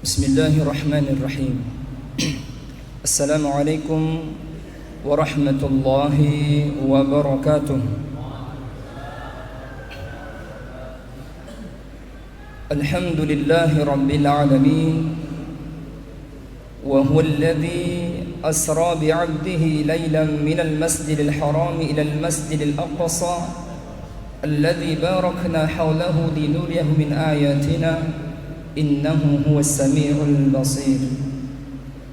Bismillahirrahmanirrahim. Assalamualaikum warahmatullahi wabarakatuh. Alhamdulillahi rabbil alamin. Wa huwa alladhi asra bi'abdihi laylan minal masjidil haram ila al-masjidil aqsa alladhi barakna hawlahu linuriyahu min ayatina innahu huwas sami'ul basir.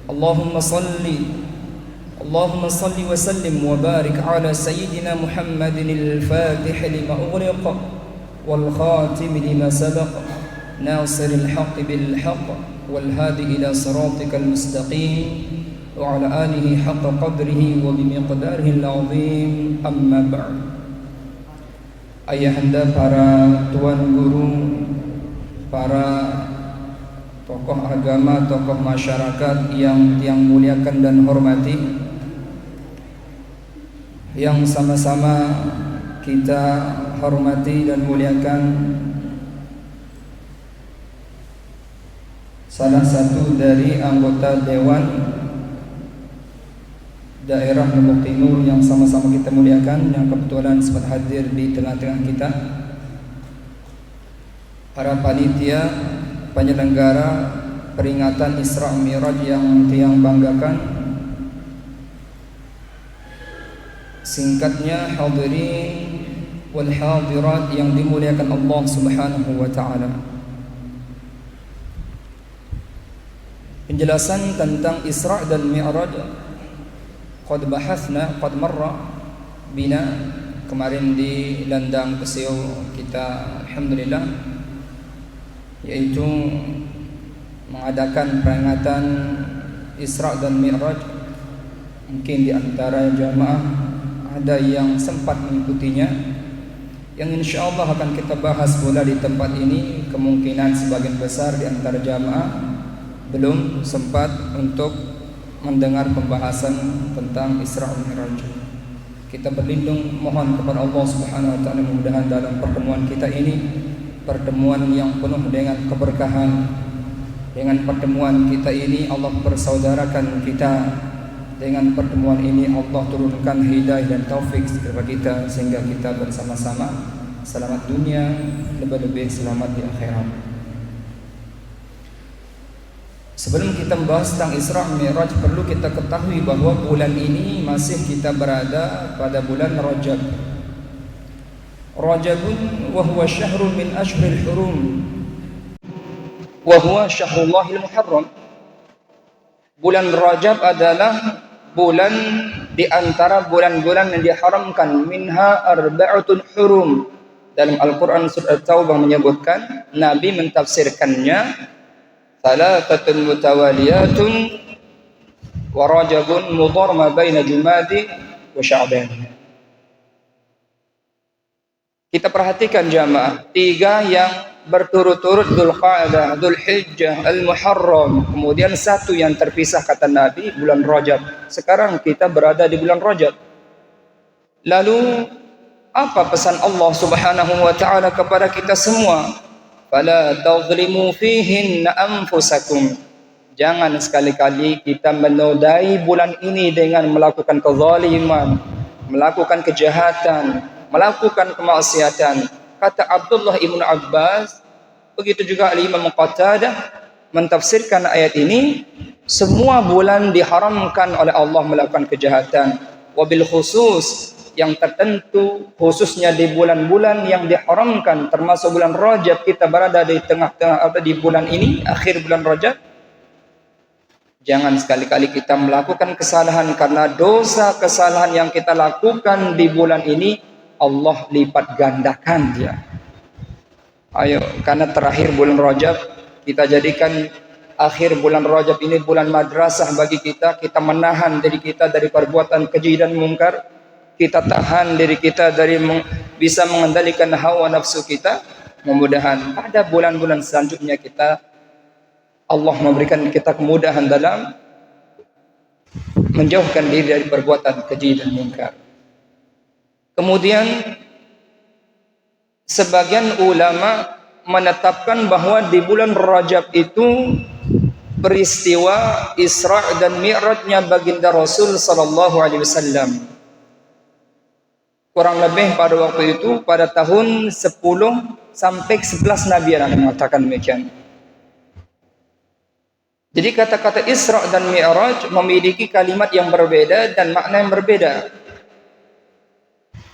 Allahumma salli wa sallim wa barik ala sayyidina Muhammadin al-fatih lima ughliqa wal khatim lima sabaqa nasiril haqqi bil haqq wal hadi ila siratikal mustaqim wa ala alihi haqqa qadrihi wa bimiqdarihi al-azim. Amma ba'd. Ayahanda para tuan guru, para tokoh agama, tokoh masyarakat yang muliakan dan hormati, yang sama-sama kita hormati dan muliakan salah satu dari anggota Dewan Daerah Lombok Timur yang sama-sama kita muliakan, yang kebetulan sempat hadir di tengah-tengah kita, para panitia penyelenggara peringatan Isra Mi'raj yang tiang banggakan, singkatnya hadirin wal hadirat yang dimuliakan Allah Subhanahu wa taala. Penjelasan tentang Isra dan Mi'raj qad marra bina, kemarin di Landang Peseo kita alhamdulillah, yaitu mengadakan peringatan Isra dan Mi'raj. Mungkin di antara jamaah ada yang sempat mengikutinya, yang insyaallah akan kita bahas pula di tempat ini. Kemungkinan sebagian besar di antara jamaah belum sempat untuk mendengar pembahasan tentang Isra dan Mi'raj. Kita berlindung mohon kepada Allah Subhanahu wa taala, mudah-mudahan dalam pertemuan kita ini pertemuan yang penuh dengan keberkahan. Dengan pertemuan kita ini Allah persaudarakan kita. Dengan pertemuan ini Allah turunkan hidayah dan taufik kepada kita, sehingga kita bersama-sama selamat dunia, lebih-lebih selamat di akhirat. Sebelum kita membahas tentang Isra Mi'raj, perlu kita ketahui bahwa bulan ini masih kita berada pada bulan Rajab. Rajabun wa huwa syahrun min ashhuril hurum wa huwa syahrullahil muharram. Bulan Rajab adalah bulan di antara bulan-bulan yang diharamkan. Minha arba'atun hurum. Dalam Al-Quran surah At-Taubah menyebutkan, Nabi mentafsirkannya thalathatun mutawaliyatun wa rajabun mudhar ma baina Jumadi wa Sya'ban. Kita perhatikan jamaah, 3 yang berturut-turut, Dzulqa'dah, Dzulhijjah, Al-Muharram, kemudian 1 yang terpisah kata Nabi, bulan Rajab. Sekarang kita berada di bulan Rajab. Lalu apa pesan Allah Subhanahu wa taala kepada kita semua? Fala tadhlimu fihinna anfusakum. Jangan sekali-kali kita menodai bulan ini dengan melakukan kezaliman, melakukan kejahatan, melakukan kemaksiatan. Kata Abdullah ibnu Abbas, begitu juga Imam Qatadah mentafsirkan ayat ini, semua bulan diharamkan oleh Allah melakukan kejahatan. Wabil khusus, yang tertentu khususnya di bulan-bulan yang diharamkan, termasuk bulan Rajab. Kita berada di tengah-tengah atau di bulan ini, akhir bulan Rajab. Jangan sekali-kali kita melakukan kesalahan, karena dosa kesalahan yang kita lakukan di bulan ini Allah lipat gandakan dia. Ayo, karena terakhir bulan Rajab, kita jadikan akhir bulan Rajab ini bulan madrasah bagi kita. Kita menahan diri kita dari perbuatan keji dan mungkar. Kita tahan diri kita dari bisa mengendalikan hawa nafsu kita. Mudah-mudahan pada bulan-bulan selanjutnya Allah memberikan kita kemudahan dalam menjauhkan diri dari perbuatan keji dan mungkar. Kemudian sebagian ulama menetapkan bahwa di bulan Rajab itu peristiwa Isra dan Mi'rajnya baginda Rasul sallallahu alaihi wasallam. Kurang lebih pada waktu itu pada tahun 10 sampai 11 Nabi yang mengatakan demikian. Jadi kata-kata Isra dan Mi'raj memiliki kalimat yang berbeda dan makna yang berbeda.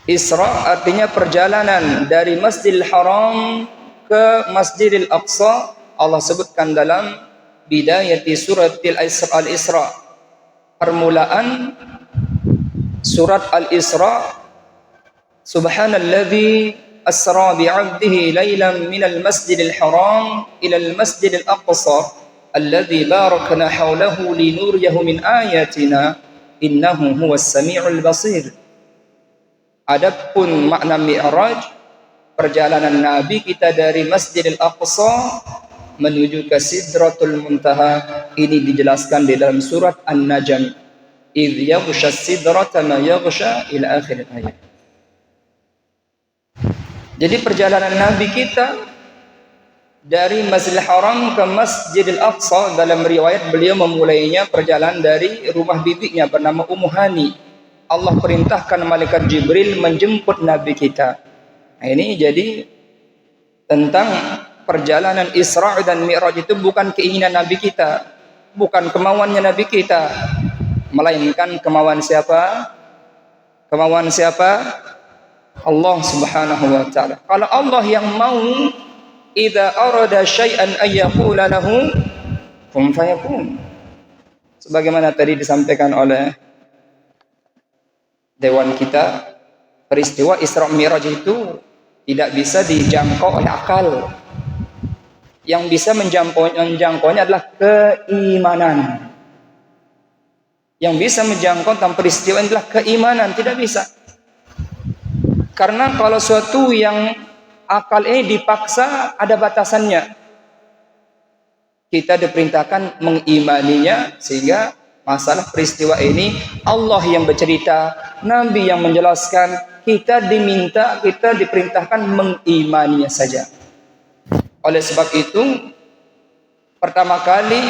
Isra artinya perjalanan dari Masjidil Haram ke Masjidil Aqsa. Allah sebutkan dalam bidayati suratil Al-Isra. Permulaan surat Al-Isra. Subhanalladzi asra bi'abdihi lailan minal Masjidil Haram ilal Masjidil Aqsa alladzi barakna hawlahu linuriyahu min ayatina innahu huwas sami'ul basir. Adapun makna Mi'raj, perjalanan Nabi kita dari Masjidil Aqsa menuju ke Sidratul Muntaha, ini dijelaskan di dalam surat An-Najm. Idh yaghsha sidrata ma yaghsha ila akhir ayat. Jadi perjalanan Nabi kita dari Masjidil Haram ke Masjidil Aqsa, dalam riwayat beliau memulainya perjalanan dari rumah bibinya bernama Ummu Hani. Allah perintahkan malaikat Jibril menjemput Nabi kita. Nah, ini jadi tentang perjalanan Isra dan Mi'raj itu bukan keinginan Nabi kita, bukan kemauannya Nabi kita, melainkan kemauan siapa? Kemauan siapa? Allah Subhanahu wa taala. Kalau Allah yang mau, idza arada syai'an ay yaqula lahu kun fayakun. Sebagaimana tadi disampaikan oleh dewan kita, peristiwa Isra Mi'raj itu tidak bisa dijangkau oleh akal. Yang bisa menjangkaunya adalah keimanan. Yang bisa menjangkau tentang peristiwa adalah keimanan, tidak bisa. Karena kalau suatu yang akal ini dipaksa, ada batasannya. Kita diperintahkan mengimaninya, sehingga masalah peristiwa ini Allah yang bercerita, Nabi yang menjelaskan, kita diperintahkan mengimaninya saja. Oleh sebab itu, pertama kali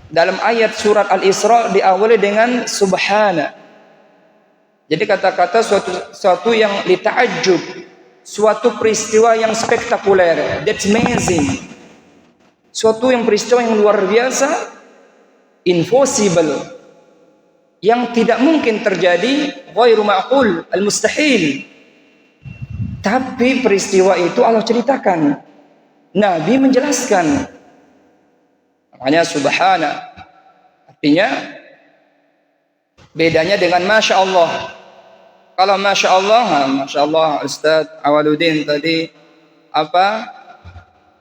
dalam ayat surat Al-Isra diawali dengan subhana. Jadi kata-kata suatu yang lita'ajjub, suatu peristiwa yang spektakuler, that's amazing. Suatu yang peristiwa yang luar biasa, impossible, yang tidak mungkin terjadi, ghairu ma'qul, al-mustahil. Tapi peristiwa itu Allah ceritakan, Nabi menjelaskan. Makanya subhana, artinya bedanya dengan masya Allah. Kalau masya Allah, Ustaz Awaluddin tadi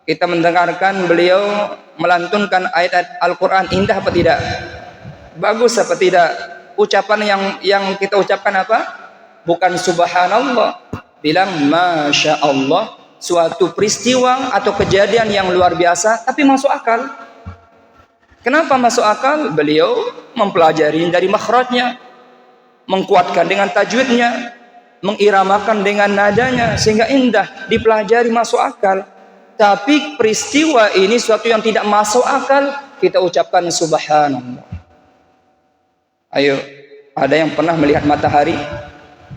kita mendengarkan beliau melantunkan ayat Al-Quran, indah apa tidak? Bagus apa tidak? Ucapan yang kita ucapkan apa? Bukan subhanallah, bilang masya Allah, suatu peristiwa atau kejadian yang luar biasa tapi masuk akal. Kenapa masuk akal? Beliau mempelajari dari makhrajnya, mengkuatkan dengan tajwidnya, mengiramakan dengan nadanya sehingga indah, dipelajari masuk akal. Tapi peristiwa ini suatu yang tidak masuk akal, kita ucapkan subhanallah. Ayo, ada yang pernah melihat matahari?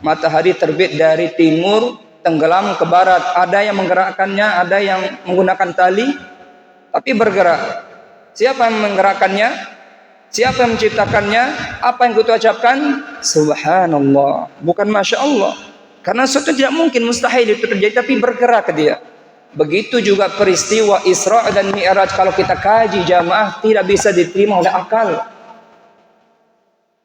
Matahari terbit dari timur, tenggelam ke barat. Ada yang menggerakkannya, ada yang menggunakan tali, tapi bergerak. Siapa yang menggerakkannya? Siapa yang menciptakannya? Apa yang kita ucapkan? Subhanallah, bukan masya Allah. Karena sesuatu tidak mungkin, mustahil itu terjadi, tapi bergerak dia. Begitu juga peristiwa Isra dan Mi'raj, kalau kita kaji jamaah, tidak bisa diterima oleh akal.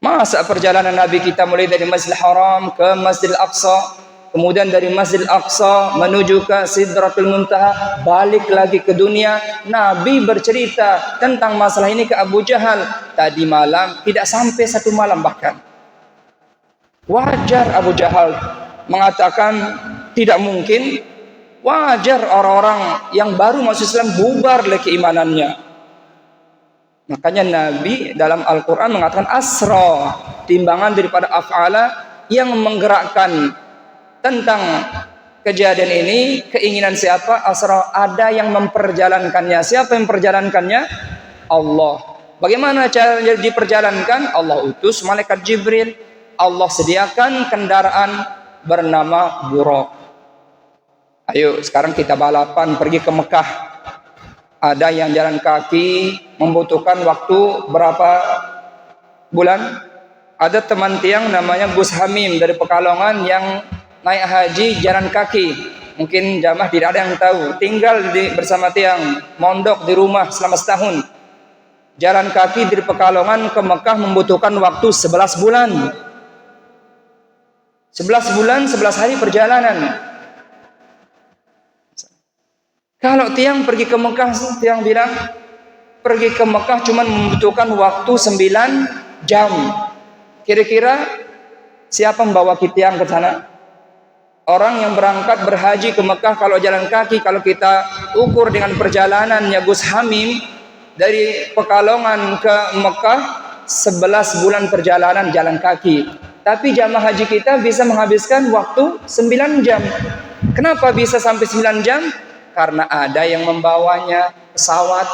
Masa perjalanan Nabi kita mulai dari Masjidil Haram ke Masjidil Aqsa, kemudian dari Masjidil Aqsa menuju ke Sidratul Muntaha, balik lagi ke dunia. Nabi bercerita tentang masalah ini ke Abu Jahal tadi malam, tidak sampai satu malam bahkan. Wajar Abu Jahal mengatakan tidak mungkin. Wajar orang-orang yang baru masuk Islam bubar oleh keimanannya. Makanya Nabi dalam Al-Quran mengatakan asra, timbangan daripada af'ala, yang menggerakkan tentang Kejadian ini keinginan siapa? Asra, ada yang memperjalankannya. Siapa yang memperjalankannya? Allah. Bagaimana cara diperjalankan? Allah utus malaikat Jibril. Allah sediakan kendaraan bernama Buraq. Ayo sekarang kita balapan pergi ke Mekah. Ada yang jalan kaki membutuhkan waktu berapa bulan? Ada teman tiang namanya Gus Hamim dari Pekalongan yang naik haji jalan kaki. Mungkin jamaah tidak ada yang tahu. Tinggal bersama tiang, mondok di rumah selama setahun. Jalan kaki dari Pekalongan ke Mekah membutuhkan waktu 11 bulan. 11 bulan, 11 hari perjalanan. Kalau tiang pergi ke Mekah, tiang bilang pergi ke Mekah cuma membutuhkan waktu 9 jam. Kira-kira siapa membawa tiang ke sana? Orang yang berangkat berhaji ke Mekah kalau jalan kaki, kalau kita ukur dengan perjalanannya Gus Hamim dari Pekalongan ke Mekah 11 bulan perjalanan jalan kaki. Tapi jamaah haji kita bisa menghabiskan waktu 9 jam. Kenapa bisa sampai 9 jam? Karena ada yang membawanya pesawat.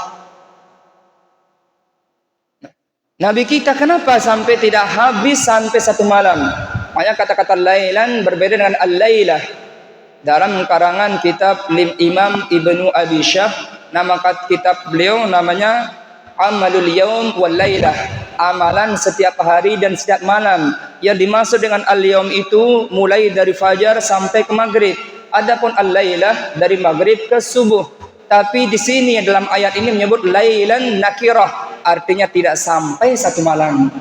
Nabi kita kenapa sampai tidak habis sampai 1 malam? Makanya kata-kata lailan berbeda dengan al-lailah. Dalam karangan kitab Imam Ibnu Abi Syah, nama kitab beliau namanya Amalul Yaum wal Lailah. Amalan setiap hari dan setiap malam. Yang dimaksud dengan al-yaum itu mulai dari fajar sampai ke maghrib. Adapun al-lailah dari maghrib ke subuh. Tapi di sini dalam ayat ini menyebut lailan nakirah, artinya tidak sampai 1 malam.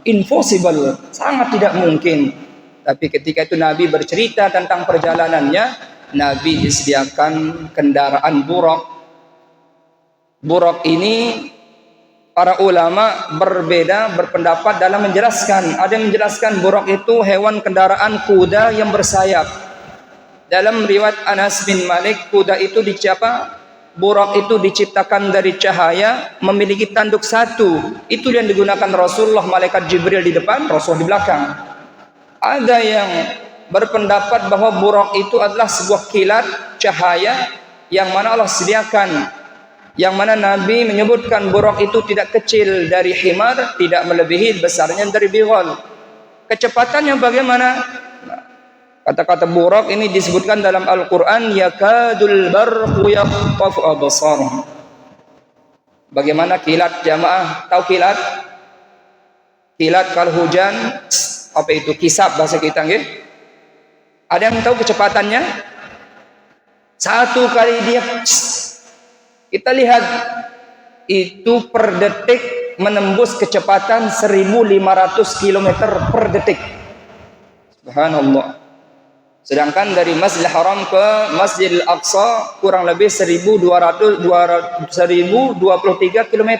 Impossible, sangat tidak mungkin. Tapi ketika itu Nabi bercerita tentang perjalanannya, Nabi disediakan kendaraan Buraq. Buraq ini para ulama berbeda berpendapat dalam menjelaskan. Ada yang menjelaskan Buraq itu hewan kendaraan kuda yang bersayap. Dalam riwayat Anas bin Malik, kuda itu Buraq itu diciptakan dari cahaya, memiliki tanduk 1. Itu yang digunakan Rasulullah, malaikat Jibril di depan, Rasul di belakang. Ada yang berpendapat bahwa Buraq itu adalah sebuah kilat cahaya yang mana Allah sediakan, yang mana Nabi menyebutkan Buraq itu tidak kecil dari himar, tidak melebihi besarnya dari bighal. Kecepatannya bagaimana? Kata-kata Buraq ini disebutkan dalam Al-Quran, yakadul barqu yakhtafu absarahum. Bagaimana kilat jamaah? Tahu kilat? Kilat kalau hujan, apa itu? Kisap bahasa kita, nggih? Ada yang tahu kecepatannya? 1 kali dia, kita lihat itu per detik menembus kecepatan 1.500 km per detik. Subhanallah. Sedangkan dari Masjidil Haram ke Masjidil Aqsa kurang lebih 1.223 km.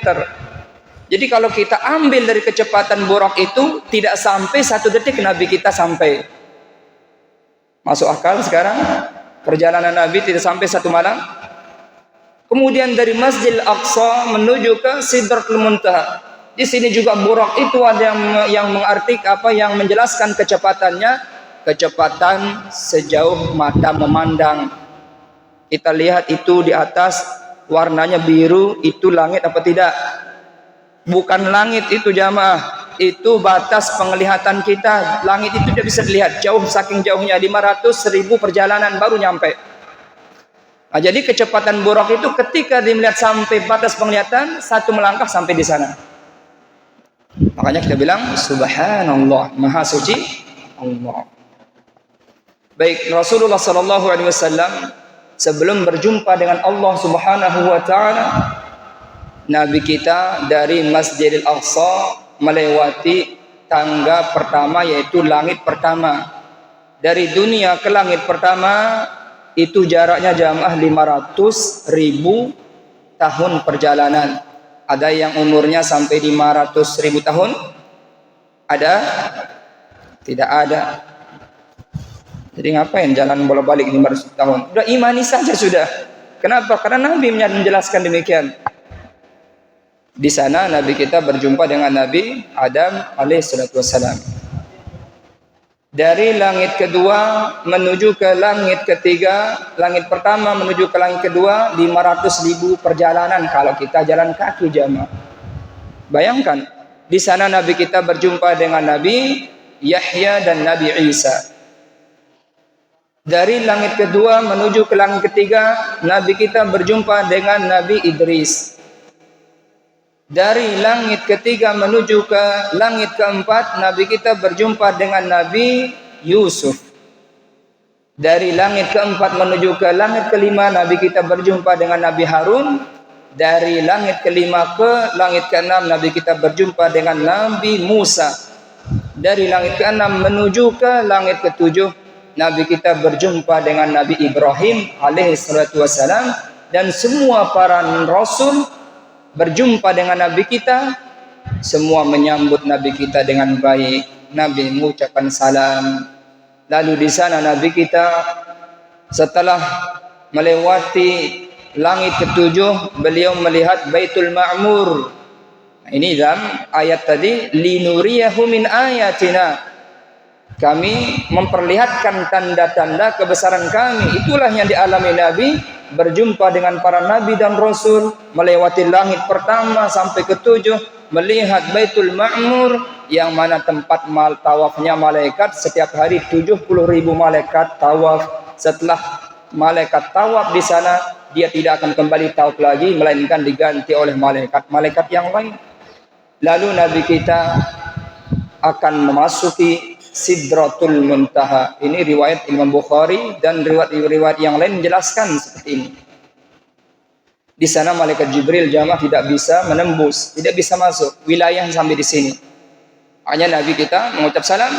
Jadi kalau kita ambil dari kecepatan Buraq itu, tidak sampai 1 detik Nabi kita sampai. Masuk akal sekarang? Perjalanan Nabi tidak sampai 1 malam. Kemudian dari Masjidil Aqsa menuju ke Sidratul Muntaha. Di sini juga Buraq itu ada yang mengartikan yang menjelaskan kecepatannya. Kecepatan sejauh mata memandang. Kita lihat itu di atas warnanya biru, itu langit apa tidak? Bukan langit itu jamaah, itu batas penglihatan kita. Langit itu tidak bisa dilihat, jauh, saking jauhnya 500.000 perjalanan baru nyampe. Nah, jadi kecepatan Buraq itu ketika dilihat sampai batas penglihatan, 1 melangkah sampai di sana. Makanya kita bilang subhanallah, maha suci Allah. Baik, Rasulullah sallallahu alaihi wasallam sebelum berjumpa dengan Allah Subhanahu wa taala, Nabi kita dari Masjidil Aqsa melewati tangga pertama, yaitu langit pertama. Dari dunia ke langit pertama itu jaraknya jamaah 500.000 tahun perjalanan. Ada yang umurnya sampai 500.000 tahun? Ada? Tidak ada. Jadi ngapain jalan bolak-balik 500 tahun? Udah imani saja sudah. Kenapa? Karena Nabi menjelaskan demikian. Di sana Nabi kita berjumpa dengan Nabi Adam alaihissalatu wassalam. Dari langit kedua menuju ke langit ketiga, langit pertama menuju ke langit kedua 500.000 perjalanan kalau kita jalan kaki jamaah. Bayangkan, di sana Nabi kita berjumpa dengan Nabi Yahya dan Nabi Isa. Dari langit kedua menuju ke langit ketiga, Nabi kita berjumpa dengan Nabi Idris. Dari langit ketiga menuju ke langit keempat, Nabi kita berjumpa dengan Nabi Yusuf. Dari langit keempat menuju ke langit kelima, Nabi kita berjumpa dengan Nabi Harun. Dari langit kelima ke langit keenam, Nabi kita berjumpa dengan Nabi Musa. Dari langit keenam menuju ke langit ketujuh, Nabi kita berjumpa dengan Nabi Ibrahim alaihi salatu wassalam. Dan semua para rasul berjumpa dengan Nabi kita, semua menyambut Nabi kita dengan baik. Nabi mengucapkan salam. Lalu di sana Nabi kita setelah melewati langit ketujuh, beliau melihat Baitul Ma'mur. Nah, ini dalam ayat tadi, linuriyahu min ayatina. Kami memperlihatkan tanda-tanda kebesaran kami. Itulah yang dialami Nabi, berjumpa dengan para nabi dan rasul, melewati langit pertama sampai ketujuh, melihat Baitul Ma'mur yang mana tempat tawafnya malaikat. Setiap hari 70.000 malaikat tawaf. Setelah malaikat tawaf di sana, dia tidak akan kembali tawaf lagi, melainkan diganti oleh malaikat yang lain. Lalu Nabi kita akan memasuki Sidratul Muntaha. Ini riwayat Imam Bukhari dan riwayat yang lain menjelaskan seperti ini. Di sana malaikat Jibril jamaah tidak bisa menembus, tidak bisa masuk wilayah sampai di sini. Hanya Nabi kita mengucap salam,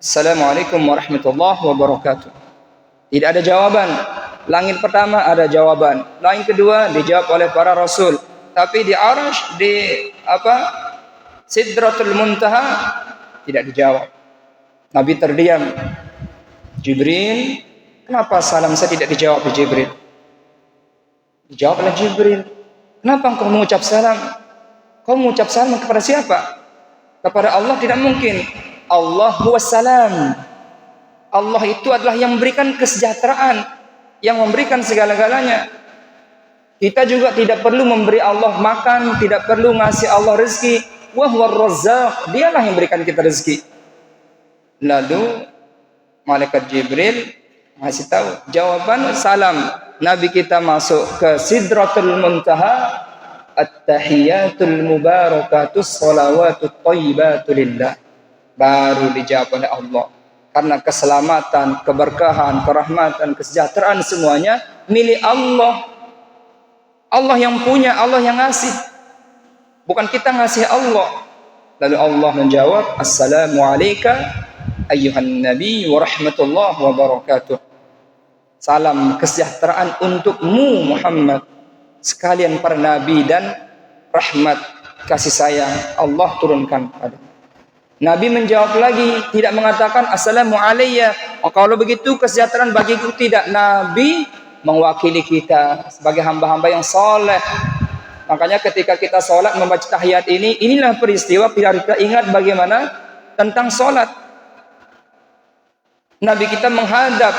Assalamualaikum warahmatullahi wabarakatuh. Tidak ada jawaban. Langit pertama ada jawaban, langit kedua dijawab oleh para rasul. Tapi di Arasy, di Sidratul Muntaha tidak dijawab. Nabi terdiam. Jibril, kenapa salam saya tidak dijawab Jibril? Dijawab oleh Jibril. Kenapa engkau mengucap salam? Kau mengucap salam kepada siapa? Kepada Allah tidak mungkin. Allah huwas salam. Allah itu adalah yang memberikan kesejahteraan, yang memberikan segala-galanya. Kita juga tidak perlu memberi Allah makan, tidak perlu ngasih Allah rezeki. Wa huwar razzaq, dialah yang berikan kita rezeki. Lalu malaikat Jibril ngasih tahu jawaban salam. Nabi kita masuk ke Sidratul Muntaha, at-tahiyatul mubarakatus salawatut thayyibatu lillah. Baru dijawab oleh Allah. Karena keselamatan, keberkahan, kerahmatan, kesejahteraan semuanya milik Allah. Allah yang punya, Allah yang ngasih. Bukan kita ngasih Allah. Lalu Allah menjawab, Assalamu alayka ayyuhan nabi wa rahmatullahi wa barakatuh. Salam kesejahteraan untukmu Muhammad, sekalian para nabi, dan rahmat kasih sayang Allah turunkan padamu. Nabi menjawab lagi, tidak mengatakan Assalamu alayya. Oh, kalau begitu kesejahteraan bagiku tidak. Nabi mewakili kita sebagai hamba-hamba yang soleh. Makanya ketika kita sholat membaca tahiyat ini, inilah peristiwa biar kita ingat bagaimana tentang sholat. Nabi kita menghadap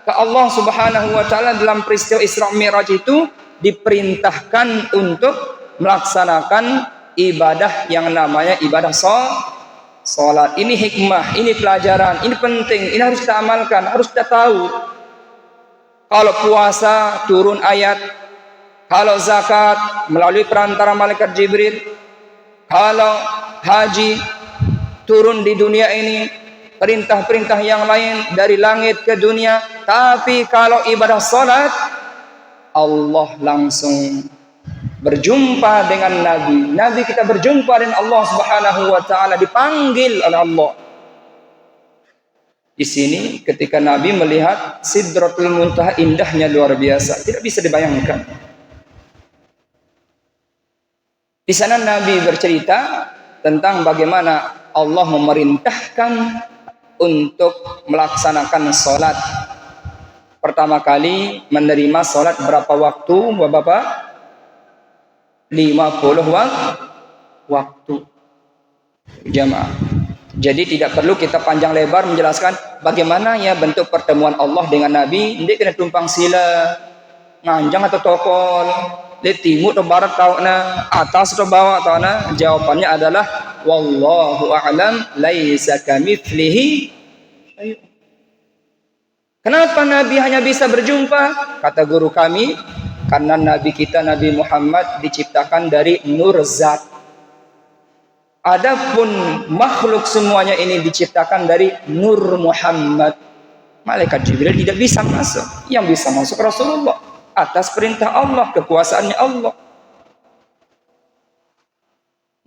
ke Allah Subhanahu wa taala dalam peristiwa Isra Mi'raj itu, diperintahkan untuk melaksanakan ibadah yang namanya ibadah sholat. Ini hikmah, ini pelajaran, ini penting, ini harus kita amalkan, harus kita tahu. Kalau puasa turun ayat, kalau zakat melalui perantara malaikat Jibril, kalau haji turun di dunia ini, perintah-perintah yang lain dari langit ke dunia. Tapi kalau ibadah salat, Allah langsung berjumpa dengan Nabi. Nabi kita berjumpa dengan Allah Subhanahu wa taala, dipanggil oleh Allah. Di sini ketika Nabi melihat Sidratul Muntaha, indahnya luar biasa, tidak bisa dibayangkan. Di sana Nabi bercerita tentang bagaimana Allah memerintahkan untuk melaksanakan sholat. Pertama kali menerima sholat berapa waktu, Bapak? 50 waktu. Jamaah. Jadi tidak perlu kita panjang lebar menjelaskan bagaimana ya bentuk pertemuan Allah dengan Nabi. Ini kena tumpang sila, nganjang atau tokol, di timur atau barat tahu na, atas atau bawah tahu na. Jawabannya adalah wallahu a'lam laisa kamitslihi. Ayo. Kenapa Nabi hanya bisa berjumpa? Kata guru kami, karena Nabi kita Nabi Muhammad diciptakan dari nur zat. Adapun makhluk semuanya ini diciptakan dari nur Muhammad. Malaikat Jibril tidak bisa masuk. Yang bisa masuk Rasulullah atas perintah Allah, kekuasaannya Allah.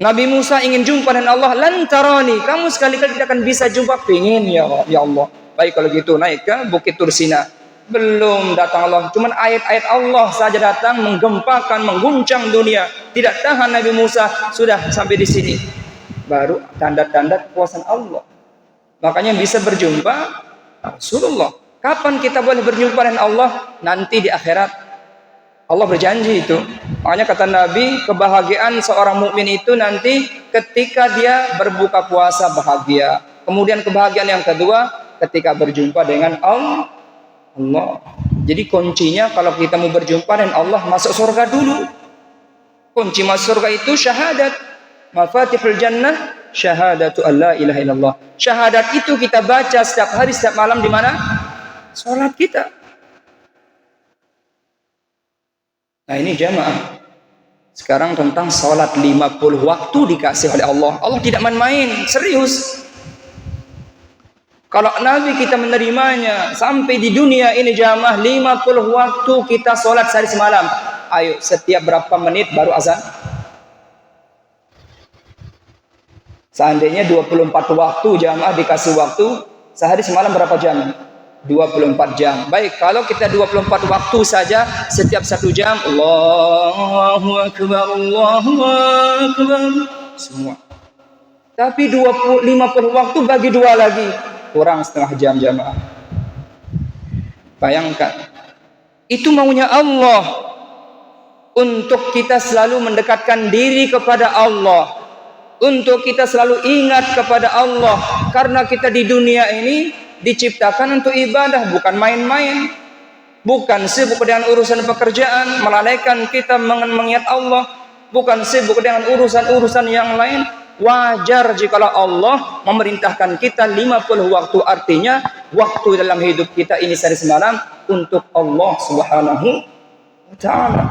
Nabi Musa ingin jumpa dengan Allah, lantarani, kamu sekali-kali tidak akan bisa jumpa. Pengen ya Allah. Baik kalau gitu naik ke Bukit Tursina. Belum datang Allah, cuman ayat-ayat Allah saja datang menggempakan, mengguncang dunia. Tidak tahan Nabi Musa, sudah sampai di sini. Baru tanda-tanda kekuasaan Allah. Makanya bisa berjumpa Rasulullah. Kapan kita boleh berjumpa dengan Allah? Nanti di akhirat. Allah berjanji itu. Makanya kata Nabi, kebahagiaan seorang mukmin itu nanti ketika dia berbuka puasa bahagia. Kemudian kebahagiaan yang kedua ketika berjumpa dengan Allah. Jadi kuncinya kalau kita mau berjumpa dengan Allah, masuk surga dulu. Kunci masuk surga itu syahadat. Mafatihul jannah syahadatu alla ilaha illallah. Syahadat itu kita baca setiap hari, setiap malam di mana? Salat kita. Nah ini jamaah. Sekarang tentang salat 50 waktu dikasih oleh Allah. Allah tidak main-main, serius. Kalau Nabi kita menerimanya sampai di dunia ini jamaah 50 waktu kita salat sehari semalam. Ayo setiap berapa menit baru azan? Seandainya 24 waktu jamaah dikasih waktu, sehari semalam berapa jam? 24 jam. Baik, kalau kita 24 waktu saja, setiap 1 jam, Allahu Akbar, Allahu Akbar. Semua. Tapi 50 waktu bagi 2 lagi, kurang setengah jam jamaah. Bayangkan. Itu maunya Allah. Untuk kita selalu mendekatkan diri kepada Allah. Untuk kita selalu ingat kepada Allah. Karena kita di dunia ini diciptakan untuk ibadah, bukan main-main. Bukan sibuk dengan urusan pekerjaan, melalaikan kita mengingat Allah. Bukan sibuk dengan urusan-urusan yang lain. Wajar jika Allah memerintahkan kita 50 waktu. Artinya waktu dalam hidup kita ini sehari semalam untuk Allah Subhanahu wa ta'ala.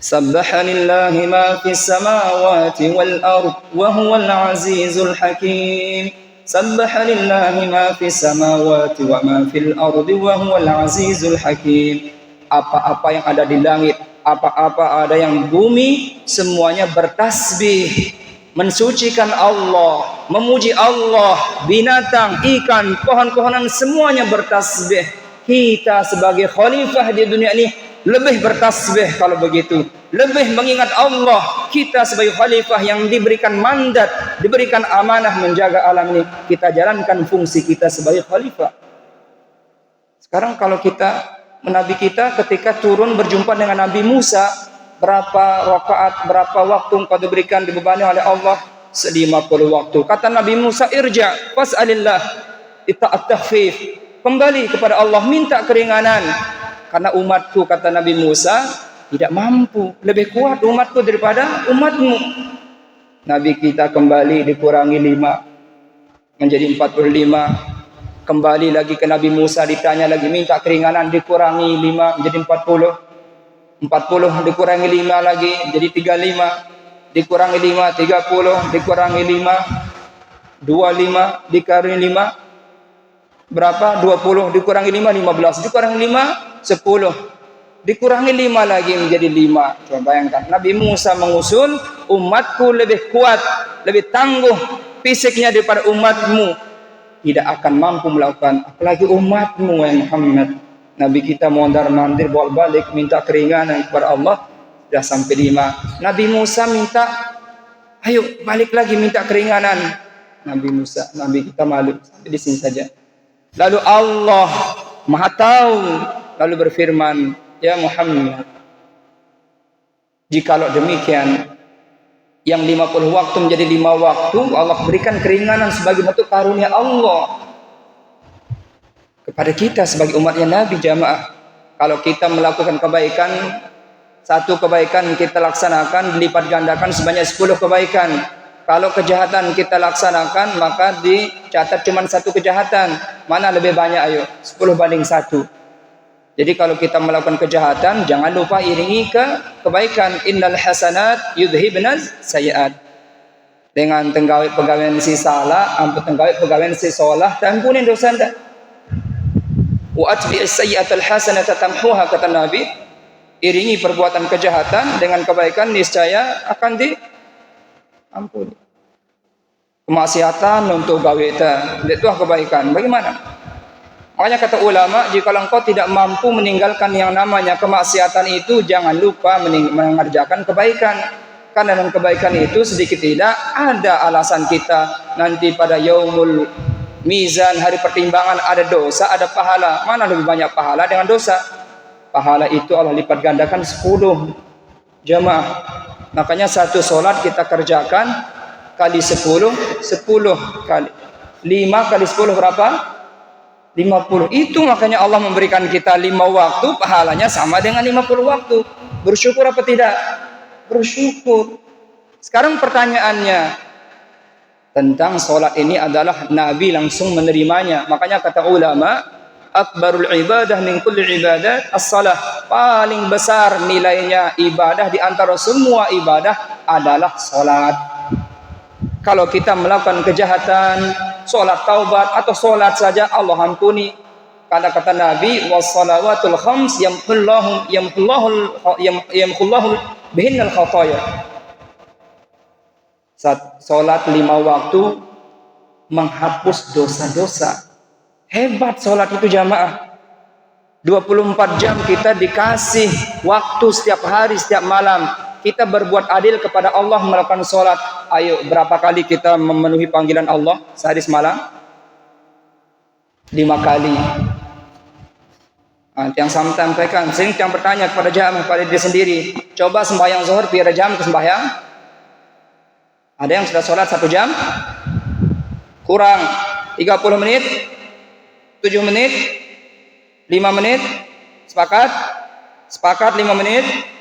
Subhanallahi ma fis samawati wal ard wa huwal azizul hakim. Subhanallahi ma fis samawati wa ma fil ard wa huwal azizul hakim. Apa-apa yang ada di langit, apa-apa ada yang bumi, semuanya bertasbih, mensucikan Allah, memuji Allah. Binatang, ikan, pohon-pohonan semuanya bertasbih. Kita sebagai khalifah di dunia ini lebih bertasbih kalau begitu, lebih mengingat Allah. Kita sebagai khalifah yang diberikan mandat, diberikan amanah menjaga alam ini, kita jalankan fungsi kita sebagai khalifah. Sekarang kalau Nabi kita ketika turun berjumpa dengan Nabi Musa, berapa rakaat, berapa waktu engkau diberikan, dibebani oleh Allah? 50 waktu. Kata Nabi Musa, irja fas'alillah ita'at takhfif, kembali kepada Allah, minta keringanan. Karena umatku, kata Nabi Musa, tidak mampu, lebih kuat umatku daripada umatmu. Nabi kita kembali dikurangi 5 menjadi 45. Kembali lagi ke Nabi Musa, ditanya lagi, minta keringanan, dikurangi 5 menjadi 40. 40 dikurangi 5 lagi jadi 35. Dikurangi 5 30, dikurangi 5 25, dikurangi 5 berapa? 20, dikurangi 5 15, dikurangi 5 10, dikurangi 5 lagi menjadi 5. Coba bayangkan, Nabi Musa mengusul, umatku lebih kuat, lebih tangguh fisiknya daripada umatmu, tidak akan mampu melakukan, apalagi umatmu ya Muhammad. Nabi kita mondar-mandir bolak-balik minta keringanan kepada Allah, sudah sampai 5. Nabi Musa minta, ayo balik lagi minta keringanan. Nabi kita malu, sampai di sini saja. Lalu Allah Maha Tahu lalu berfirman, ya Muhammad, jikalau demikian, Yang 50 waktu menjadi 5 waktu, Allah berikan keringanan sebagai bentuk karunia Allah kepada kita sebagai umatnya Nabi jamaah. Kalau kita melakukan kebaikan, satu kebaikan kita laksanakan dilipat gandakan sebanyak 10 kebaikan. Kalau kejahatan kita laksanakan maka dicatat cuma 1 kejahatan. Mana lebih banyak ayo? 10/1. Jadi kalau kita melakukan kejahatan jangan lupa iringi ke kebaikan. Innal hasanat yudhibnaz sayiat. Dengan tenggawai pegawaian si salah, ampun tenggawai pegawaian si solah, tampunin dosa anda. Wa atbi'is sayyi'atal hasanata tamhuha, kata Nabi. Iringi perbuatan kejahatan dengan kebaikan, niscaya akan diampuni. Kemaksiatan untuk gawe itu kebaikan. Bagaimana? Makanya kata ulama, jika engkau tidak mampu meninggalkan yang namanya kemaksiatan itu, jangan lupa mengerjakan kebaikan. Karena dalam kebaikan itu sedikit tidak ada alasan kita nanti pada yaumul mizan, hari pertimbangan, ada dosa, ada pahala. Mana lebih banyak pahala dengan dosa? Pahala itu Allah lipat gandakan 10 jamaah. Makanya satu solat kita kerjakan kali 10 kali 5 kali 10 berapa? 50. Itu makanya Allah memberikan kita 5 waktu, pahalanya sama dengan 50 waktu. Bersyukur apa tidak? Bersyukur. Sekarang pertanyaannya, tentang solat ini adalah Nabi langsung menerimanya. Makanya kata ulama, akbarul ibadah min kulli ibadat as-salah. Paling besar nilainya ibadah di antara semua ibadah adalah solat. Kalau kita melakukan kejahatan, solat taubat atau solat saja Allah ampuni. Karena kata Nabi, was-salawatul khams yamhullahu bihinnal khataya. Solat 5 waktu menghapus dosa-dosa. Hebat solat itu jamaah. 24 jam kita dikasih waktu setiap hari, setiap malam. Kita berbuat adil kepada Allah melakukan solat. Ayo, berapa kali kita memenuhi panggilan Allah sehari semalam? 5 kali. Yang saya sampaikan, sering yang bertanya kepada jamaah, kepada diri sendiri, coba sembahyang zuhur biar jam ke sembahyang. Ada yang sudah sholat 1 jam, kurang 30 menit, 7 menit, 5 menit, sepakat 5 menit.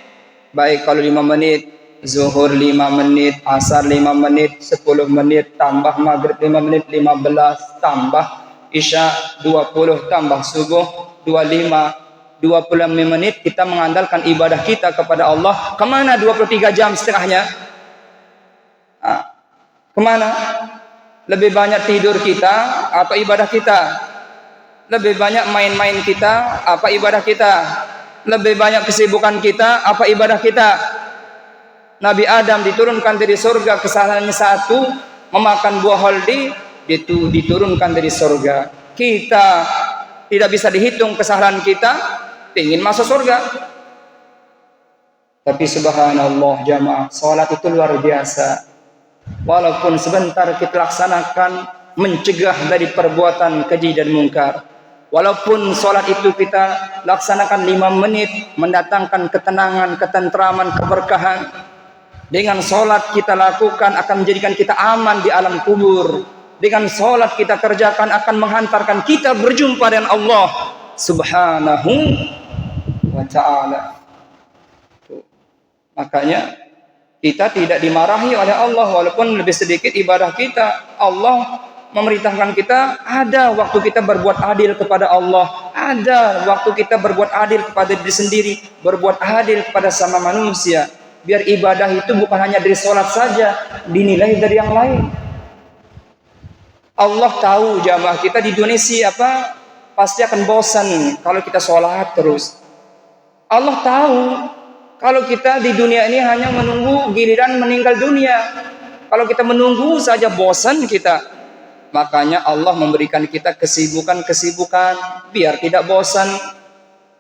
Baik, kalau 5 menit, zuhur 5 menit, asar 5 menit, 10 menit, tambah maghrib 5 menit, 15, tambah isya 20, tambah subuh 25, 25 menit kita mengandalkan ibadah kita kepada Allah. Kemana 23 jam setengahnya? Kemana? Lebih banyak tidur kita atau ibadah kita? Lebih banyak main-main kita apa ibadah kita? Lebih banyak kesibukan kita apa ibadah kita? Nabi Adam diturunkan dari surga, kesalahannya 1, memakan buah holdi, itu diturunkan dari surga. Kita tidak bisa dihitung kesalahan kita, ingin masuk surga. Tapi subhanallah jamaah, salat itu luar biasa. Walaupun sebentar kita laksanakan mencegah dari perbuatan keji dan mungkar. Walaupun solat itu kita laksanakan 5 menit mendatangkan ketenangan, ketentraman, keberkahan. Dengan solat kita lakukan akan menjadikan kita aman di alam kubur. Dengan solat kita kerjakan akan menghantarkan kita berjumpa dengan Allah Subhanahu wa ta'ala. Makanya kita tidak dimarahi oleh Allah walaupun lebih sedikit ibadah kita. Allah memerintahkan kita, ada waktu kita berbuat adil kepada Allah, ada waktu kita berbuat adil kepada diri sendiri, berbuat adil kepada sama manusia. Biar ibadah itu bukan hanya dari sholat saja, dinilai dari yang lain. Allah tahu jamaah kita di Indonesia pasti akan bosan kalau kita sholat terus. Allah tahu kalau kita di dunia ini hanya menunggu giliran meninggal dunia. Kalau kita menunggu saja bosan kita. Makanya Allah memberikan kita kesibukan-kesibukan biar tidak bosan.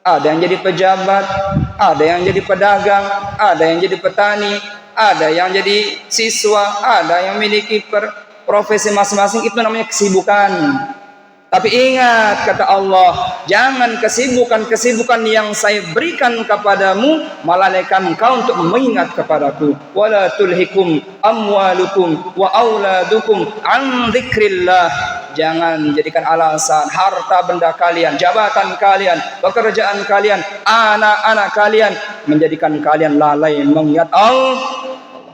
Ada yang jadi pejabat, ada yang jadi pedagang, ada yang jadi petani, ada yang jadi siswa, ada yang memiliki profesi masing-masing. Itu namanya kesibukan. Tapi ingat kata Allah, jangan kesibukan-kesibukan yang saya berikan kepadamu melalaikan kau untuk mengingat kepadaku. Wala tulhikum amwalukum wa auladukum an dzikrillah. Jangan jadikan alasan harta benda kalian, jabatan kalian, pekerjaan kalian, anak-anak kalian menjadikan kalian lalai mengingat Allah.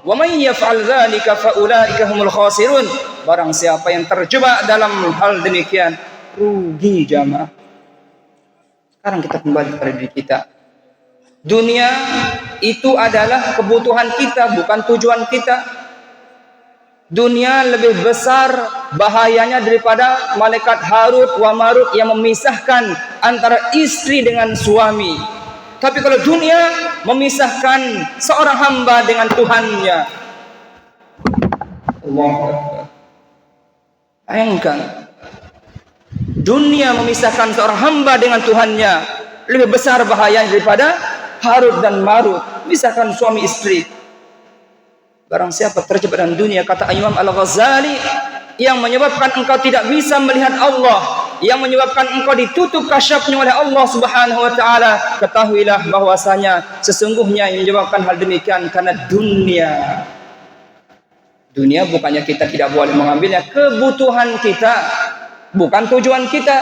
Wa may yaf'al dzalika fa ulaika humul khasirun. Barang siapa yang terjebak dalam hal demikian, rugi jamaah. Sekarang kita kembali kepada diri kita. Dunia itu adalah kebutuhan kita, bukan tujuan kita. Dunia lebih besar bahayanya daripada malaikat Harut wa Marut yang memisahkan antara istri dengan suami. Tapi kalau dunia memisahkan seorang hamba dengan Tuhannya, Allahu Akbar. Bayangkan, dunia memisahkan seorang hamba dengan Tuhannya lebih besar bahayanya daripada Harut dan Marut, memisahkan suami istri. Barang siapa terjebak dalam dunia, kata Imam Al-Ghazali, yang menyebabkan engkau tidak bisa melihat Allah, yang menyebabkan engkau ditutup kasyafnya oleh Allah Subhanahu wa taala, ketahuilah bahwasanya sesungguhnya yang menyebabkan hal demikian karena dunia. Dunia bukannya kita tidak boleh mengambilnya, kebutuhan kita, bukan tujuan kita.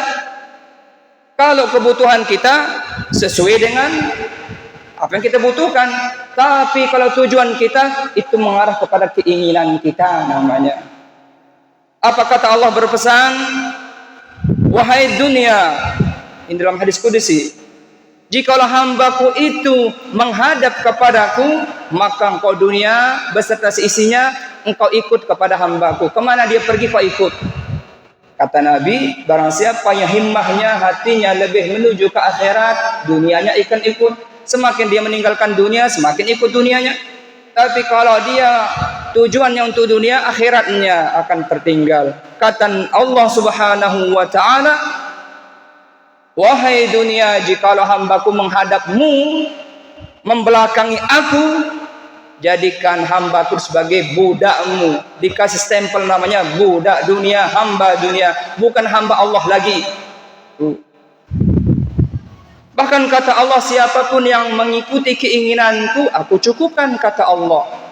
Kalau kebutuhan kita sesuai dengan apa yang kita butuhkan, tapi kalau tujuan kita itu mengarah kepada keinginan kita namanya. Apa kata Allah berpesan? Wahai dunia, ini dalam hadis qudsi, jikalau hambaku itu menghadap kepadaku, maka engkau dunia beserta seisinya, engkau ikut kepada hambaku. Kemana dia pergi kau ikut. Kata Nabi, barang siapa yang himmahnya, hatinya lebih menuju ke akhirat, dunianya akan ikut. Semakin dia meninggalkan dunia, semakin ikut dunianya. Tapi kalau dia tujuannya untuk dunia, akhiratnya akan tertinggal. Kata Allah Subhanahu wa taala, wahai dunia, jikalau hambaku menghadapmu, membelakangi aku, jadikan hambaku sebagai budakmu. Dikasih stempel namanya budak dunia, hamba dunia, bukan hamba Allah lagi. Bahkan kata Allah, siapapun yang mengikuti keinginanku, aku cukupkan, kata Allah.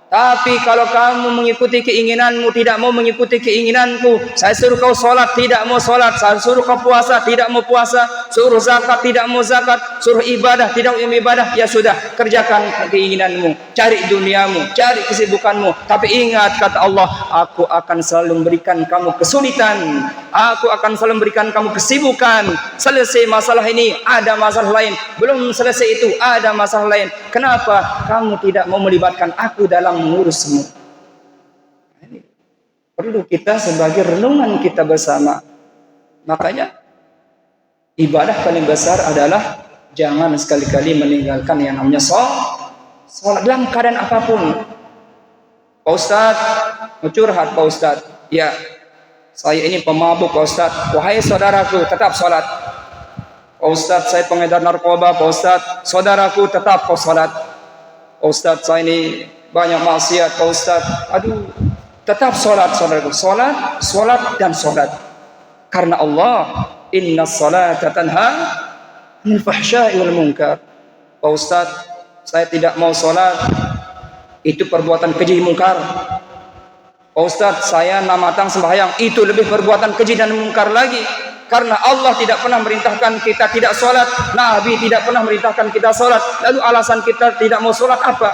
Tapi kalau kamu mengikuti keinginanmu, tidak mau mengikuti keinginanku, saya suruh kau solat, tidak mau solat, saya suruh kau puasa, tidak mau puasa, suruh zakat, tidak mau zakat, suruh ibadah, tidak mau ibadah, ya sudah, kerjakan keinginanmu, cari duniamu, cari kesibukanmu. Tapi ingat, kata Allah, aku akan selalu memberikan kamu kesulitan, aku akan selalu memberikan kamu kesibukan. Selesai masalah ini, ada masalah lain. Belum selesai itu, ada masalah lain. Kenapa kamu tidak mau melibatkan aku dalam mengurusmu? Ini perlu kita sebagai renungan kita bersama. Makanya ibadah paling besar adalah jangan sekali-kali meninggalkan yang namanya sholat dalam keadaan apapun. Pak Ustadz mau curhat, Pak Ustadz, ya saya ini pemabuk, Pak Ustadz. Wahai saudaraku, tetap sholat. Pak Ustadz, saya pengedar narkoba, Pak Ustadz. Saudaraku, tetap kau sholat. Pak Ustadz, saya ini banyak maksiat, Pak Ustadz. Aduh, tetap sholat, saudaraku. Sholat dan sholat. Karena Allah, inna salata tanha anil fahsya'i wal munkar. Pak Ustadz, saya tidak mau sholat, itu perbuatan keji mungkar. Pak Ustadz, saya namatang sembahyang, itu lebih perbuatan keji dan mungkar lagi. Karena Allah tidak pernah merintahkan kita tidak sholat, Nabi tidak pernah merintahkan kita sholat. Lalu alasan kita tidak mau sholat apa?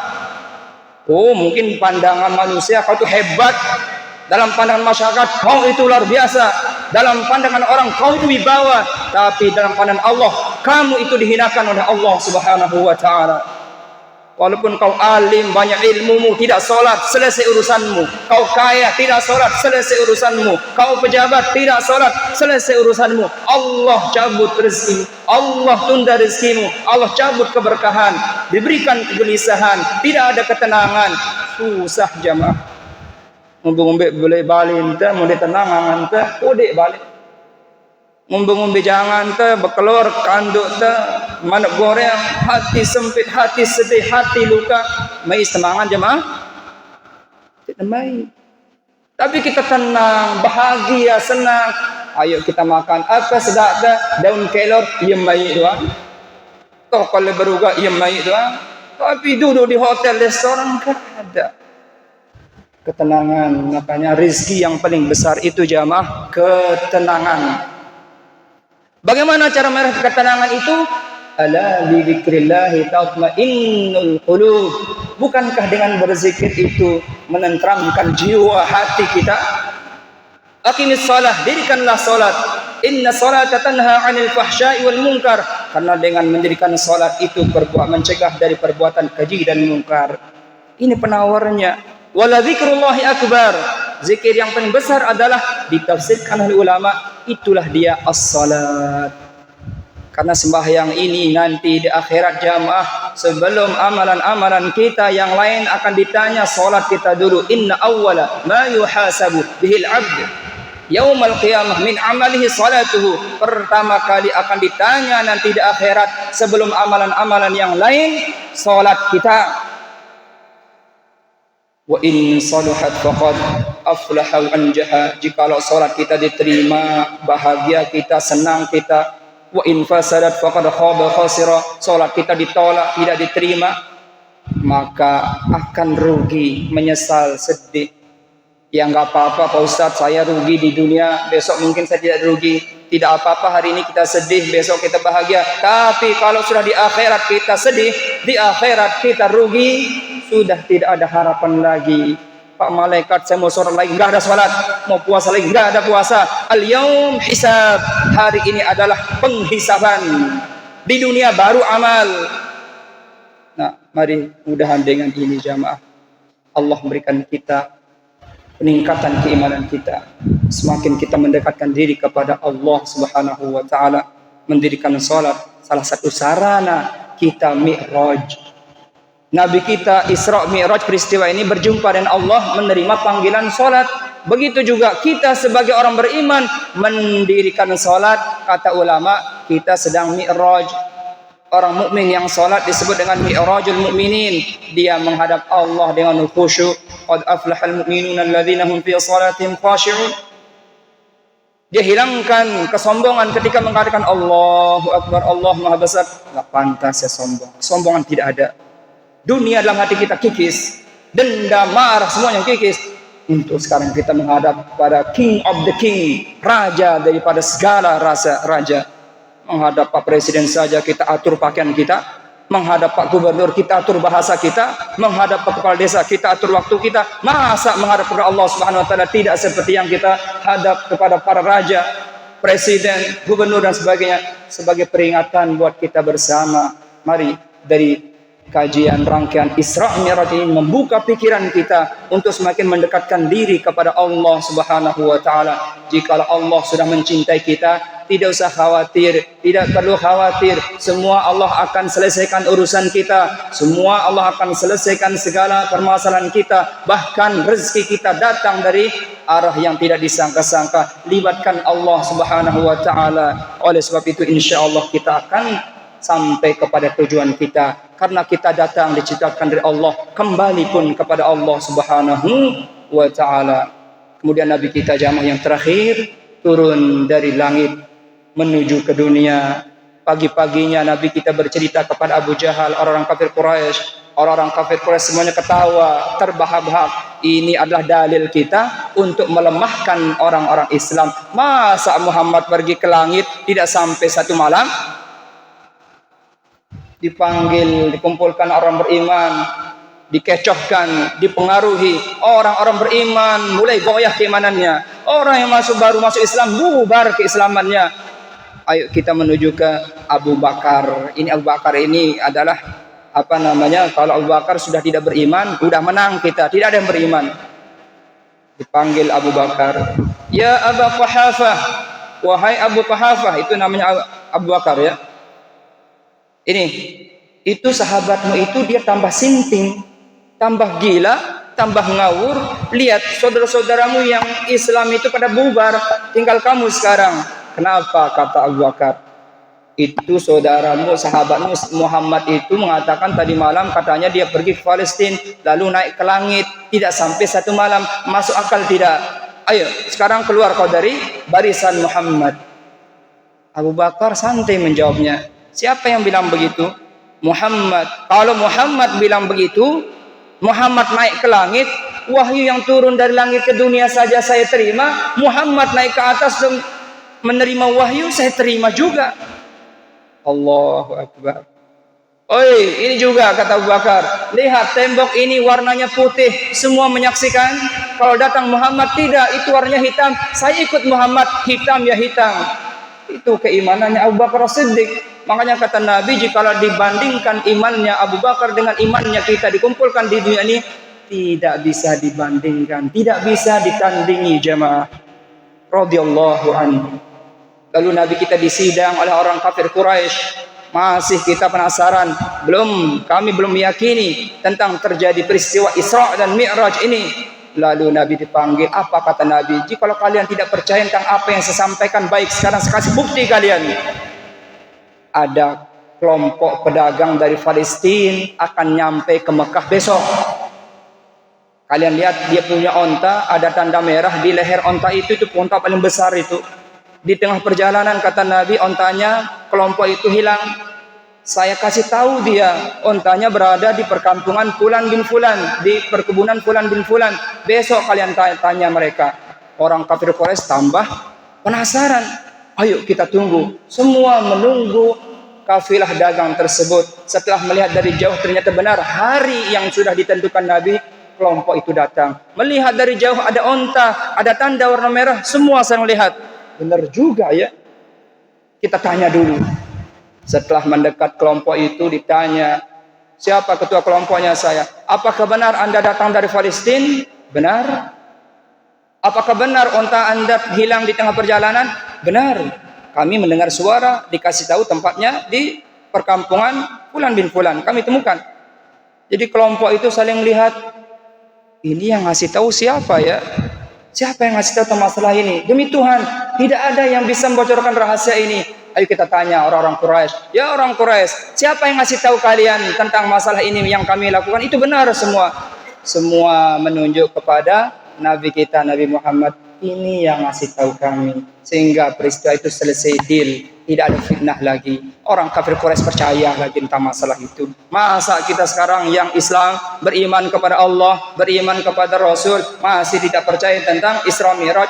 Oh, mungkin pandangan manusia kau itu hebat, dalam pandangan masyarakat kau itu luar biasa, dalam pandangan orang kau itu wibawa, tapi dalam pandangan Allah kamu itu dihinakan oleh Allah Subhanahu wa taala. Walaupun kau alim, banyak ilmumu, tidak sholat, selesai urusanmu. Kau kaya, tidak sholat, selesai urusanmu. Kau pejabat, tidak sholat, selesai urusanmu. Allah cabut rezeki, Allah tunda rezekimu, Allah cabut keberkahan, diberikan kegelisahan, tidak ada ketenangan. Susah jamaah. Ngombe-ngombe boleh balik ente, mau ditenangan ente, kodek balik. Ngombe-ngombe jangan te, bekelor kanduk te, mana goreng, hati sempit, hati sedih, hati luka. Mai semangat jemaah? Tidak mai. Tapi kita tenang, bahagia, senang. Ayo kita makan. Apa sedap daun kelor, ia mai doang. Toh kalau beruga, ia mai doang. Tapi duduk di hotel, restoran, kan ada ketenangan. Makanya rizki yang paling besar itu jamaah, ketenangan. Bagaimana cara meraih ketenangan itu? Ala bi dzikrillah tatma'innul qulub. Bukankah dengan berzikir itu menenteramkan jiwa hati kita? Aqimis shalah, dirikanlah salat. Inna salata tanha 'anil fahsya'i wal munkar. Karena dengan mendirikan salat itu mencegah dari perbuatan keji dan mungkar. Ini penawarnya. Wala dzikrullahi akbar. Zikir yang paling besar adalah ditafsirkan oleh ulama, itulah dia as-salat. Karena sembahyang ini nanti di akhirat jamaah, sebelum amalan-amalan kita yang lain akan ditanya, salat kita dulu. Inna awwala ma yuhasabu bihil 'abd yaumal qiyamah min amalihi salatuhu. Pertama kali akan ditanya nanti di akhirat sebelum amalan-amalan yang lain, salat kita. Wa in saluhat faqad aflaha wa anjaha. Jikalau salat kita diterima, bahagia kita, senang kita. Wa in fasadat faqad khaba khasira. Salat kita ditolak, tidak diterima, maka akan rugi, menyesal, sedih. Ya enggak apa-apa Pak Ustaz, saya rugi di dunia, besok mungkin saya tidak rugi. Tidak apa-apa, hari ini kita sedih, besok kita bahagia. Tapi kalau sudah di akhirat kita sedih, di akhirat kita rugi, sudah tidak ada harapan lagi. Pak malaikat, saya mau sholat lagi, enggak ada sholat. Mau puasa lagi, enggak ada puasa. Al-yaum hisab. Hari ini adalah penghisaban. Di dunia baru amal. Nah, mari mudahan dengan ini jamaah, Allah memberikan kita peningkatan keimanan kita. Semakin kita mendekatkan diri kepada Allah Subhanahu wa taala, mendirikan salat, salah satu sarana kita mi'raj. Nabi kita Isra Mi'raj, peristiwa ini berjumpa dengan Allah, menerima panggilan salat. Begitu juga kita sebagai orang beriman mendirikan salat. Kata ulama, kita sedang mi'raj. Orang mukmin yang salat disebut dengan mi'rajul mukminin. Dia menghadap Allah dengan khusyuk. Qad aflahal mu'minuna alladzina hum fi salatihim khashi'un. Dia hilangkan kesombongan ketika mengatakan Allahu Akbar, Allah Maha Besar. Enggak pantas ya sombong. Kesombongan tidak ada. Dunia dalam hati kita kikis, dendam, marah, semuanya kikis. Untuk sekarang kita menghadap pada King of the King, raja daripada segala rasa raja. Menghadap Pak Presiden saja kita atur pakaian kita, menghadap Pak Gubernur kita atur bahasa kita, menghadap Pak Kepala Desa kita atur waktu kita. Masa menghadap kepada Allah Subhanahu Wa Taala tidak seperti yang kita hadap kepada para raja, presiden, gubernur dan sebagainya. Sebagai peringatan buat kita bersama, mari dari kajian rangkaian Isra Mi'raj ini membuka pikiran kita untuk semakin mendekatkan diri kepada Allah Subhanahu wa taala. Jikalau Allah sudah mencintai kita, tidak usah khawatir, tidak perlu khawatir. Semua Allah akan selesaikan urusan kita. Semua Allah akan selesaikan segala permasalahan kita. Bahkan rezeki kita datang dari arah yang tidak disangka-sangka. Libatkan Allah Subhanahu wa taala. Oleh sebab itu insyaallah kita akan sampai kepada tujuan kita, karena kita datang diciptakan dari Allah, kembali pun kepada Allah Subhanahu wa taala. Kemudian Nabi kita jamaah yang terakhir turun dari langit menuju ke dunia. Pagi-paginya Nabi kita bercerita kepada Abu Jahal, orang-orang kafir Quraisy. Orang-orang kafir Quraisy semuanya ketawa, terbahak-bahak. Ini adalah dalil kita untuk melemahkan orang-orang Islam. Masa Muhammad pergi ke langit tidak sampai satu malam? Dipanggil, dikumpulkan orang beriman, dikecohkan, dipengaruhi. Orang-orang beriman mulai goyah keimanannya. Orang yang baru masuk Islam bubar keislamannya. Ayo kita menuju ke Abu Bakar. Ini Abu Bakar ini adalah kalau Abu Bakar sudah tidak beriman, sudah menang kita, tidak ada yang beriman. Dipanggil Abu Bakar, ya Abu Quhafah, wahai Abu Quhafah, itu namanya Abu Bakar ya. Ini, itu sahabatmu itu dia tambah sinting, tambah gila, tambah ngawur. Lihat saudara-saudaramu yang Islam itu pada bubar, tinggal kamu sekarang. Kenapa? Kata Abu Bakar, itu saudaramu, sahabatmu Muhammad itu mengatakan tadi malam katanya dia pergi ke Palestina, lalu naik ke langit, tidak sampai satu malam. Masuk akal tidak? Ayo, sekarang keluar kau dari barisan Muhammad. Abu Bakar santai menjawabnya. Siapa yang bilang begitu? Muhammad. Kalau Muhammad bilang begitu, Muhammad naik ke langit, wahyu yang turun dari langit ke dunia saja saya terima. Muhammad naik ke atas dan menerima wahyu, saya terima juga. Allahu Akbar. Oi, ini juga kata Abu Bakar. Lihat tembok ini warnanya putih, semua menyaksikan. Kalau datang Muhammad tidak, itu warnanya hitam. Saya ikut Muhammad, hitam ya hitam. Itu keimanannya Abu Bakar Siddiq. Makanya kata Nabi, jikalau dibandingkan imannya Abu Bakar dengan imannya kita dikumpulkan di dunia ini, tidak bisa dibandingkan, tidak bisa ditandingi jemaah. Radhiyallahu anhu. Lalu Nabi kita disidang oleh orang kafir Quraisy. Masih kita penasaran, kami belum meyakini tentang terjadi peristiwa Isra dan Mi'raj ini. Lalu Nabi dipanggil, apa kata Nabi? Jikalau kalian tidak percaya tentang apa yang saya sampaikan, baik sekarang saya kasih bukti kalian. Ada kelompok pedagang dari Palestina akan nyampe ke Mekah besok. Kalian lihat dia punya onta, ada tanda merah di leher onta itu onta paling besar itu. Di tengah perjalanan kata Nabi, ontanya kelompok itu hilang. Saya kasih tahu dia, ontanya berada di perkampungan Fulan bin Fulan, di perkebunan Fulan bin Fulan. Besok kalian tanya mereka. Orang kafir Quraisy tambah penasaran. Ayo kita tunggu. Semua menunggu kafilah dagang tersebut. Setelah melihat dari jauh ternyata benar hari yang sudah ditentukan Nabi, kelompok itu datang. Melihat dari jauh ada onta, ada tanda warna merah, semua sedang lihat. Benar juga ya. Kita tanya dulu. Setelah mendekat kelompok itu ditanya, siapa ketua kelompoknya? Saya. Apakah benar Anda datang dari Palestina? Benar. Apakah benar onta Anda hilang di tengah perjalanan? Benar. Kami mendengar suara, dikasih tahu tempatnya di perkampungan Fulan bin Fulan. Kami temukan. Jadi kelompok itu saling lihat. Ini yang ngasih tahu siapa ya? Siapa yang ngasih tahu tentang masalah ini? Demi Tuhan, tidak ada yang bisa membocorkan rahasia ini. Ayo kita tanya orang-orang Quraisy. Ya orang Quraisy, siapa yang ngasih tahu kalian tentang masalah ini yang kami lakukan? Itu benar semua. Semua menunjuk kepada Nabi kita, Nabi Muhammad. Ini yang ngasih tahu kami. Sehingga peristiwa itu selesai, deal. Tidak ada fitnah lagi. Orang kafir Quraisy percaya lagi tentang masalah itu. Masa kita sekarang yang Islam beriman kepada Allah, beriman kepada Rasul, masih tidak percaya tentang Isra Mi'raj?